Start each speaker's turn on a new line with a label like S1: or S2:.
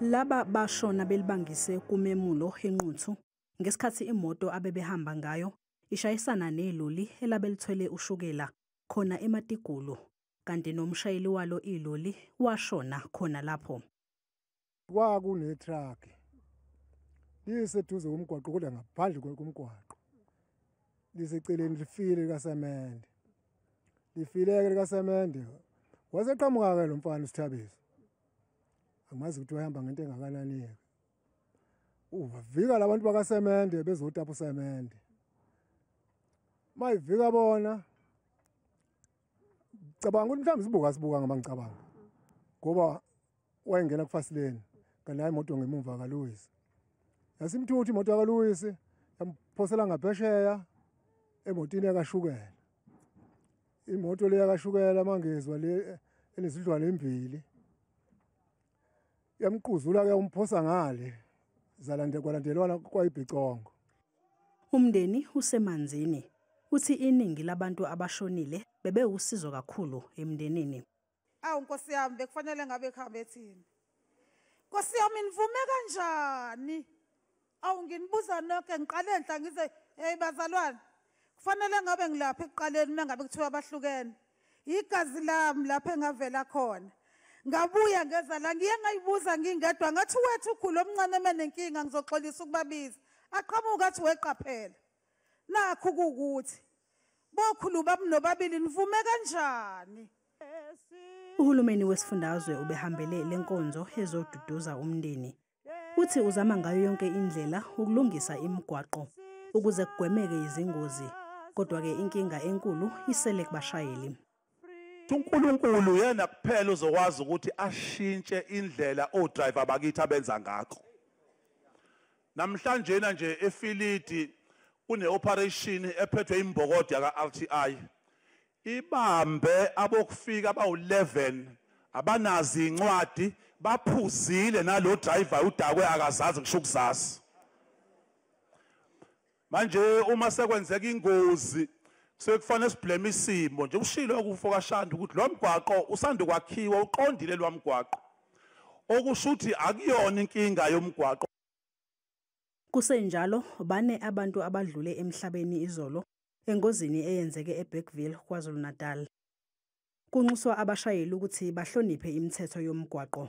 S1: Laba bashona belibangise kumemulo enquthu ngesikhathi imoto abebehamba ngayo ishayisana neloli elabelithwele ushukela khona eMatigulu kanti nomshayeli walo iloli washona khona lapho.
S2: Kwakune truck liseduze komgwaqo kodwa ngaphandle komgwaqo. Liseceleni lifile kaSemende. Lifileke kaSemende. Waseqhamuka ke lo mfana uSithabisi. Angimazi ukuthi wahamba ngento engakanani. Uvika labantu bakaSemende bezotapa uSemende. Mayivika bona cabanga ukuthi mhlawumbe sibuka ngabangicabanga. Ngoba wayengena kufasileni kanti hayi imoto ngemuva kaLuwisi. Yasimthuthi imoto kaLuwisi yamphosela ngaphesheya emotini yakashukela. Imoto le yakashukela mangezwa le enesidlwane embili. Yamquzula ke umphosa ngale kwalandelwana kwayibhicongo.
S1: Umndeni usemanzini uthi iningi labantu abashonile bebe usizo kakhulu emndenini.
S3: Awu Nkosi yami bekufanele ngabe ekhamba ethini. Nkosi yami nivume kanjani? Awu nginibuza nonke ngiqale enhla ngize hey bazalwane kufanele ngabe ngilapha ekuqaleni mina ngabe kuthiwa abahlukene. Igazi lami lapha engavela khona. Ngabuya ngeza la ngiye ngayibuza ngingedwa ngathi wethu ukhulu omncane menenkinga ngizoxolisa ukubabiza. Aqhamuka athi weqaphela. Nakho kukuthi bokhulu bami nobabili nivume kanjani?
S1: Uhulumeni wesifundazwe ubehambele lenkonzo ezoduduza umndeni. Uthi uzama ngayo yonke indlela ukulungisa imigwaqo ukuze kugwemeke izingozi. Kodwa ke inkinga enkulu isele kubashayeli.
S4: uNkulunkulu yena kuphela uzokwazi ukuthi ashintshe indlela odriver bakithi abenza ngakho. Namhlanje nje eFilidi kune-operation ephethwe imbokodi yaka-RTI. Ibambe abokufika abawu-11 abanazi incwadi baphuzile nalo driver udakwe akazazi ngisho ukuzasa. Manje uma sekwenzeka ingozi sekufanele siblame isimo nje ushilo ukufo kaShanda ukuthi lo mgwaqo usanda kwakhiwa uqondile lo mgwaqo. Okusho ukuthi akuyona inkinga yomgwaqo.
S1: Kusenjalo bane abantu abadlule emhlabeni izolo engozini eyenzeke eBergville KwaZulu-Natal. Kunxuswa abashayeli ukuthi bahloniphe imithetho yomgwaqo.